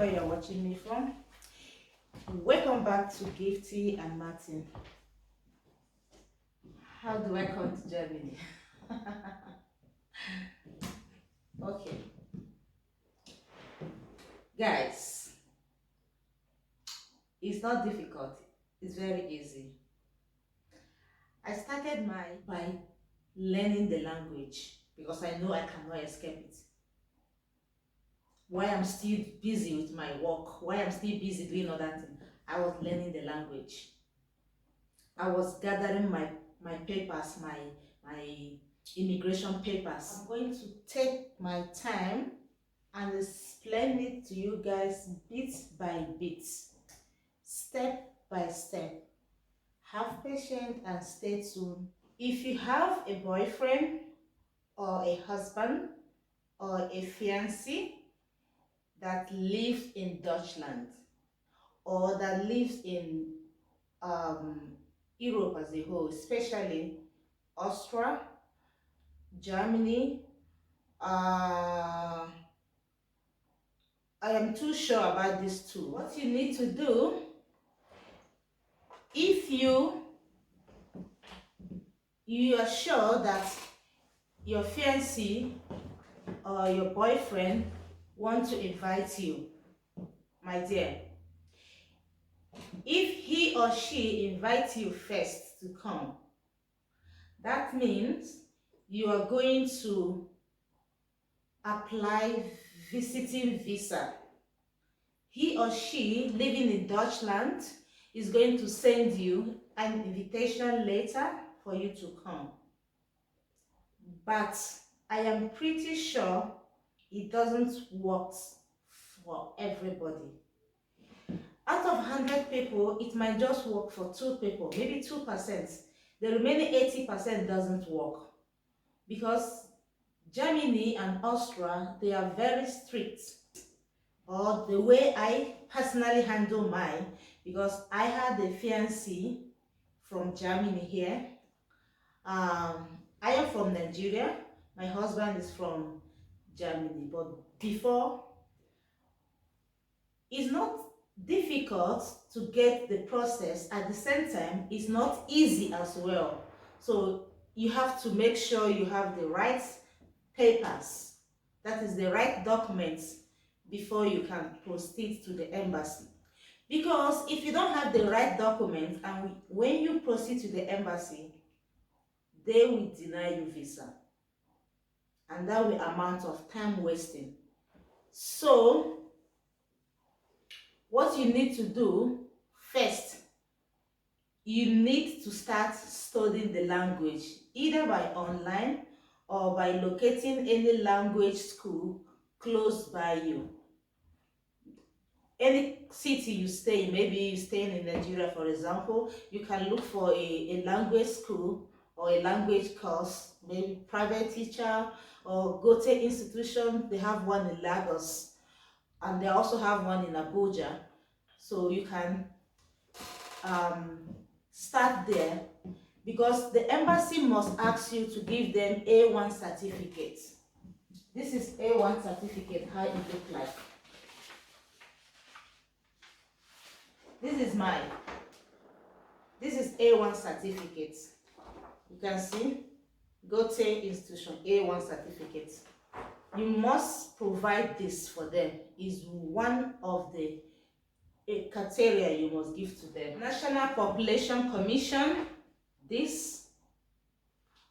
wherever you're watching me from. Welcome back to Gifty and Martin. How do I come to Germany? Okay. Guys, it's not difficult. It's very easy. I started by learning the language because I know I cannot escape it. While I'm still busy with my work, while I'm still busy doing other things, I was learning the language. I was gathering my papers, my immigration papers. I'm going to take my time and explain it to you guys bit by bit, step by step. Have patience and stay tuned. If you have a boyfriend or a husband or a fiancé that lives in Deutschland or that lives in Europe as a whole, especially Austria, Germany, I am too sure about these two. What you need to do, if you are sure that your fiancé or your boyfriend want to invite you, my dear, if he or she invites you first to come, that means you are going to apply visiting visa. He or she living in Deutschland is going to send you an invitation letter for you to come. But I am pretty sure it doesn't work for everybody. Out of 100 people, it might just work for 2 people, maybe 2%. The remaining 80% doesn't work because Germany and Austria, they are very strict. Or the way I personally handle mine, because I had a fiancé from Germany here. I am from Nigeria. My husband is from Germany. But before, it's not difficult to get the process. At the same time, it's not easy as well. So you have to make sure you have the right papers, that is the right documents, before you can proceed to the embassy. Because if you don't have the right documents and when you proceed to the embassy, they will deny you visa. And that will amount of time wasting. So what you need to do first, you need to start studying the language, either by online or by locating any language school close by you. Any city you stay in, maybe you're staying in Nigeria, for example, you can look for a language school or a language course, maybe private teacher or Goethe institution. They have one in Lagos and they also have one in Abuja. So you can start there, because the embassy must ask you to give them A1 certificate. This is A1 certificate, how it looks like. This is mine. This is A1 certificate. You can see Goethe institution, A1 certificate. You must provide this for them. Is one of the criteria you must give to them. National Population Commission, this,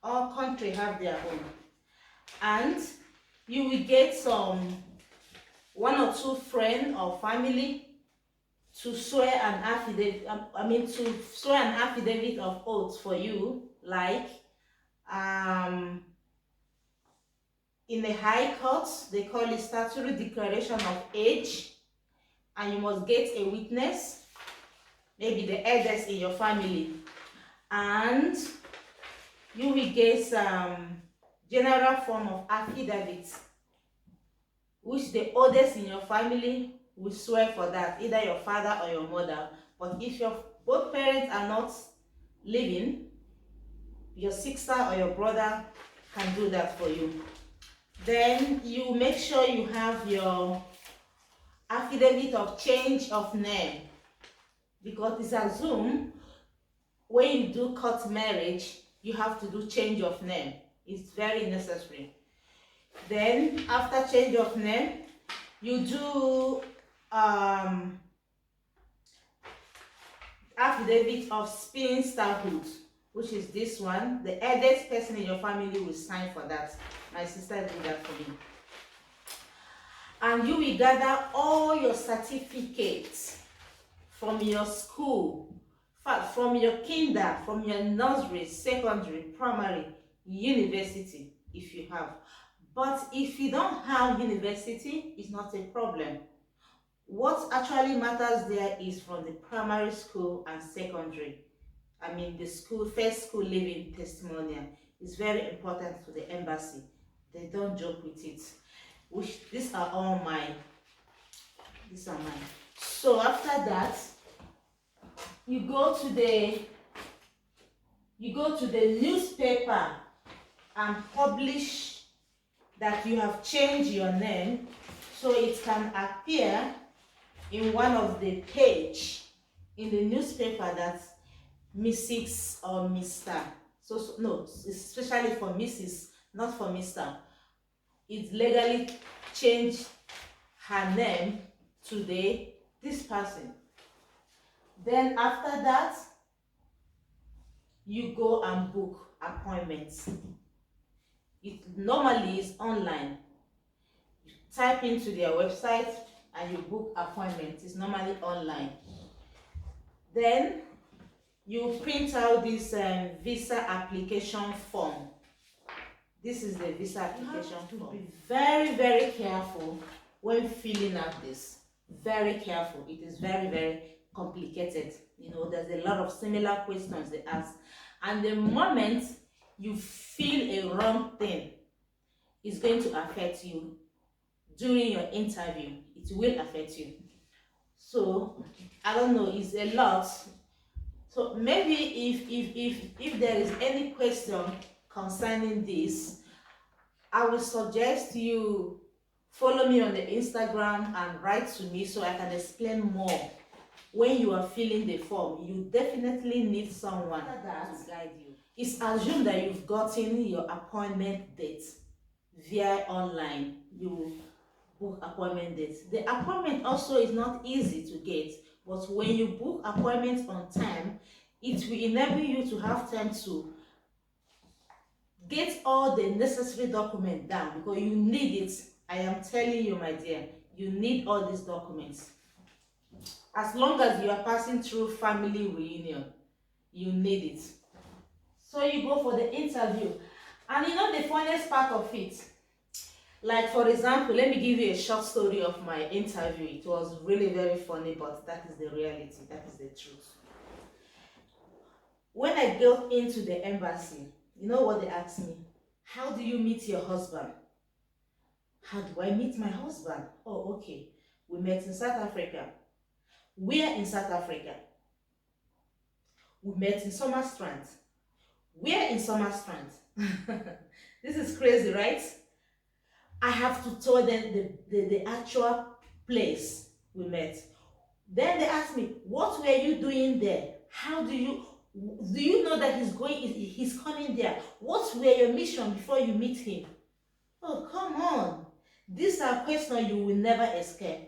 all countries have their own. And you will get one or two friends or family to swear an affidavit, to swear an affidavit of oath for you, like in the high courts, they call it statutory declaration of age, and you must get a witness, maybe the eldest in your family, and you will get general form of affidavit, which the oldest in your family will swear for that, either your father or your mother. But if your both parents are not living, your sister or your brother can do that for you. Then you make sure you have your affidavit of change of name, because it's assumed when you do court marriage, you have to do change of name. It's very necessary. Then after change of name, you do affidavit of spinsterhood, which is this one. The eldest person in your family will sign for that. My sister did that for me. And you will gather all your certificates from your school, from your kinder, from your nursery, secondary, primary, university, if you have. But if you don't have university, it's not a problem. What actually matters there is from the primary school and secondary. I mean, the school, first school living testimonial is very important to the embassy. They don't joke with it. These are all mine. These are mine. So after that, you go to the newspaper and publish that you have changed your name, so it can appear in one of the page in the newspaper that Mrs. or Mr. So no, especially for Mrs., not for Mr. It legally changed her name to this person. Then after that, you go and book appointments. It normally is online. You type into their website and you book appointments. It's normally online. Then you print out this visa application form. This is the visa application form. Be very, very careful when filling out this. Very careful. It is very, very complicated. You know, there's a lot of similar questions they ask. And the moment you feel a wrong thing, it's going to affect you during your interview. It will affect you. So, I don't know, it's a lot. So maybe if there is any question concerning this, I will suggest you follow me on the Instagram and write to me so I can explain more. When you are filling the form, you definitely need someone to guide you. It's assumed that you've gotten your appointment date via online. You book appointment dates. The appointment also is not easy to get, but when you book appointments on time, it will enable you to have time to get all the necessary documents down, because you need it. I am telling you, my dear, you need all these documents. As long as you are passing through family reunion, you need it. So you go for the interview. And you know the funniest part of it, like for example, let me give you a short story of my interview. It was really very funny, but that is the reality, that is the truth. When I got into the embassy, you know what they asked me? How do you meet your husband? How do I meet my husband? Oh, okay. We met in South Africa. Where in South Africa? We met in Summerstrand. Where in Summerstrand? This is crazy, right? I have to tell them the actual place we met. Then they asked me, what were you doing there? How do you know that he's coming there? What were your mission before you meet him? Oh, come on. These are questions you will never escape.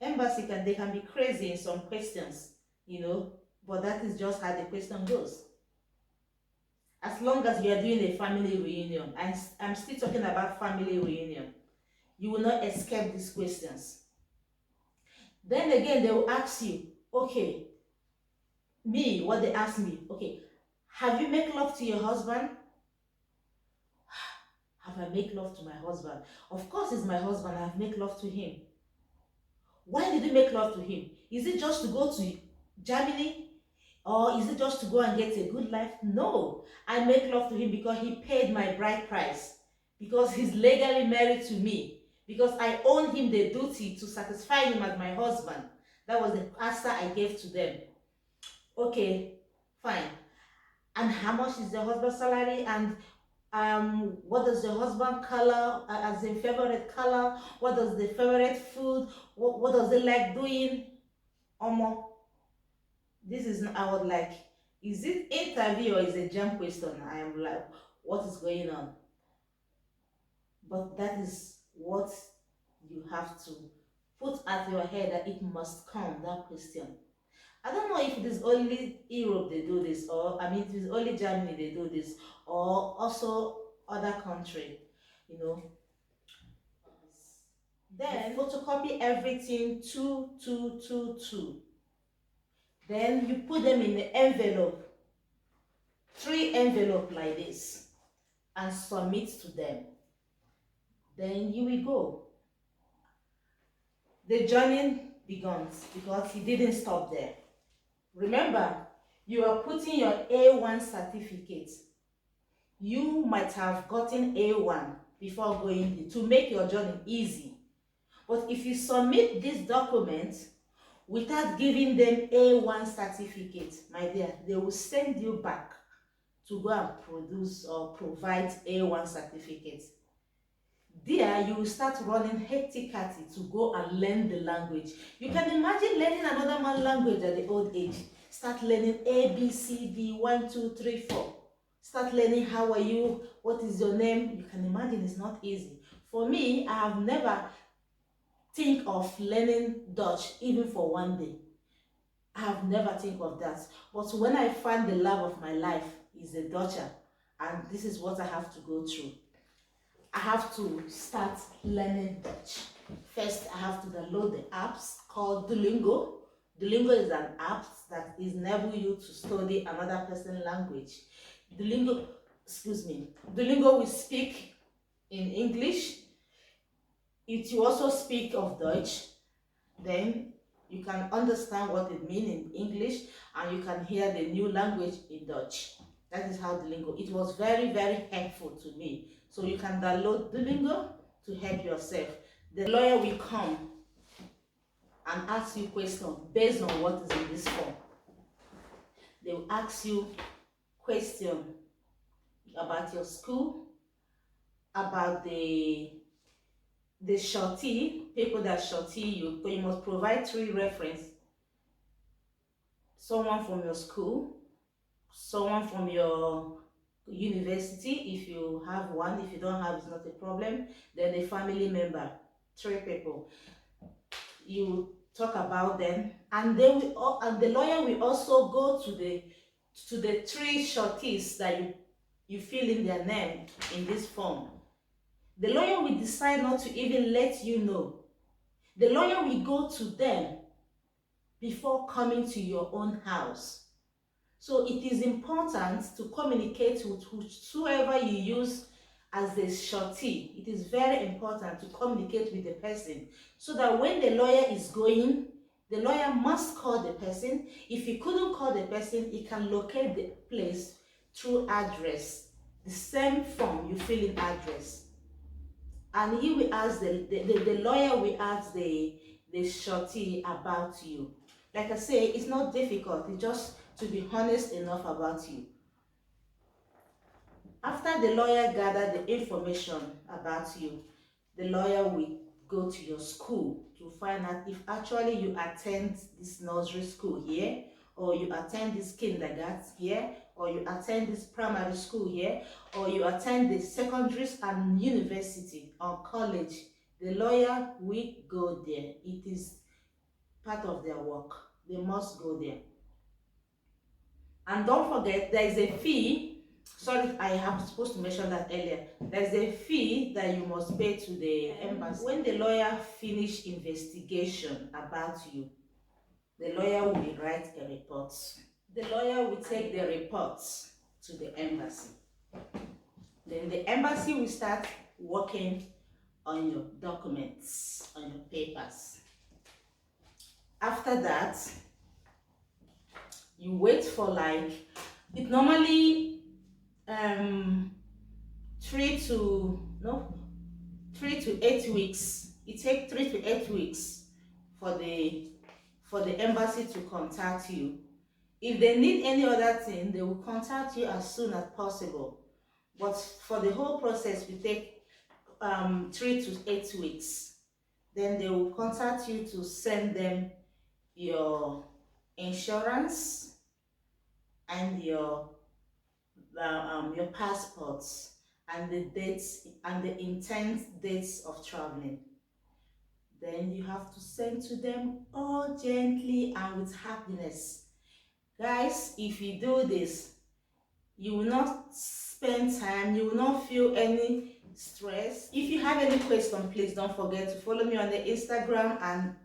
Embassy they can be crazy in some questions, you know, but that is just how the question goes. As long as you are doing a family reunion, and I'm still talking about family reunion, you will not escape these questions. Then again, they will ask you, okay, what they ask me, okay, have you made love to your husband? Have I made love to my husband? Of course it's my husband, I have made love to him. Why did you make love to him? Is it just to go to Germany? Or is it just to go and get a good life? No, I make love to him because he paid my bride price. Because he's legally married to me. Because I own him the duty to satisfy him as my husband. That was the answer I gave to them. Okay, fine. And how much is the husband's salary? And what does the husband color, as a favorite color, what does the favorite food, what does they like doing. Omo, this is not, I would like, is it interview or is it jam question? I am like, what is going on? But that is what you have to put at your head, that it must come, that question. I don't know if it is only Europe they do this, or I mean it is only Germany they do this, or also other country, you know. Then you photocopy everything two. Then you put them in the envelope, 3 envelope like this, and submit to them. Then you will go. The journey begins because he didn't stop there. Remember, you are putting your A1 certificate. You might have gotten A1 before going to make your journey easy. But if you submit this document without giving them A1 certificate, my dear, they will send you back to go and produce or provide A1 certificate. There, you will start running hectically to go and learn the language. You can imagine learning another man's language at the old age. Start learning A, B, C, D, 1, 2, 3, 4. Start learning how are you, what is your name. You can imagine it's not easy. For me, I have never think of learning Dutch even for one day. I have never think of that. But when I find the love of my life is the Dutcher, and this is what I have to go through. I have to start learning Dutch. First, I have to download the apps called Duolingo. Duolingo is an app that enable you to study another person's language. Duolingo will speak in English. It will also speak of Dutch. Then you can understand what it means in English, and you can hear the new language in Dutch. That is how Duolingo. It was very, very helpful to me. So you can download Duolingo to help yourself. The lawyer will come and ask you questions based on what is in this form. They will ask you questions about your school, about the shorty, people that shorty you. So you must provide 3 references. Someone from your school, someone from your university, if you have one. If you don't have, it's not a problem. Then a family member, 3 people. You talk about them, and the lawyer will also go to the 3 shorties that you fill in their name in this form. The lawyer will decide not to even let you know. The lawyer will go to them before coming to your own house. So it is important to communicate with whoever you use as the shorty. It is very important to communicate with the person, so that when the lawyer is going, the lawyer must call the person. If he couldn't call the person, he can locate the place through address. The same form, you fill in address. And he will ask, the lawyer will ask the shorty about you. Like I say, it's not difficult. It's just to be honest enough about you. After the lawyer gathered the information about you, the lawyer will go to your school to find out if actually you attend this nursery school here, or you attend this kindergarten here, or you attend this primary school here, or you attend the secondary and university or college. The lawyer will go there. It is part of their work. They must go there. And don't forget, there is a fee. Sorry, I am supposed to mention that earlier. There's a fee that you must pay to the embassy. When the lawyer finish investigation about you, the lawyer will write a report. The lawyer will take the reports to the embassy. Then the embassy will start working on your documents, on your papers. After that, you wait for it normally 3 to 8 weeks. It takes 3 to 8 weeks for the embassy to contact you. If they need any other thing, they will contact you as soon as possible. But for the whole process, we take 3 to 8 weeks. Then they will contact you to send them your insurance and your passports and the dates and the intent dates of traveling. Then you have to send to them all gently and with happiness. Guys, if you do this, you will not spend time, you will not feel any stress. If you have any question, please don't forget to follow me on the Instagram and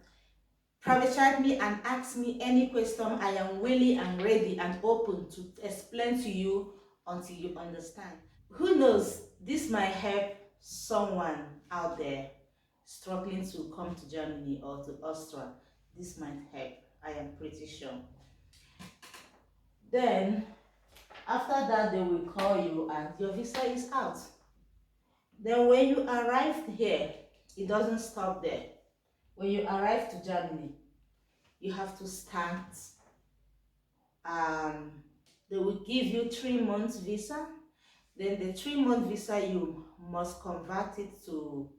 private chat me and ask me any question. I am willing and ready and open to explain to you until you understand. Who knows, this might help someone out there struggling to come to Germany or to Austria. This might help, I am pretty sure. Then after that, they will call you and your visa is out. Then when you arrive here, it doesn't stop there. When you arrive to Germany, you have to start. They will give you 3 months visa. Then the 3 month visa, you must convert it to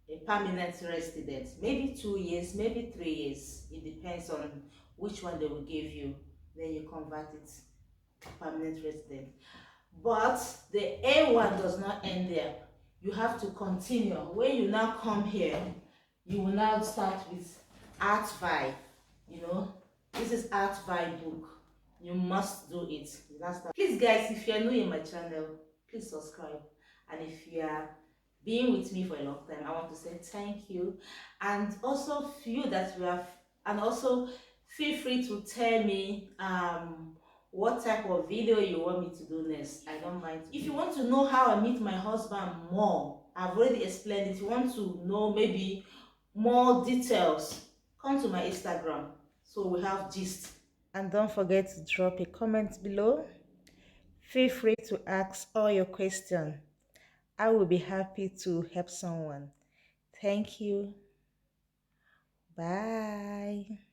a permanent resident. Maybe 2 years, maybe 3 years. It depends on which one they will give you. Then you convert it to permanent resident. But the A1 does not end there. You have to continue. When you now come here, you will now start with Art Vibe. You know, this is Art Vibe book. You must do it. Please guys, if you are new in my channel, please subscribe. And if you are being with me for a long time, I want to say thank you. And also feel that we have, and also feel free to tell me what type of video you want me to do next. I don't mind. If you want to know how I meet my husband more, I've already explained it. If you want to know maybe more details, come to my Instagram so we have gist. And don't forget to drop a comment below. Feel free to ask all your questions. I will be happy to help someone. Thank you. Bye.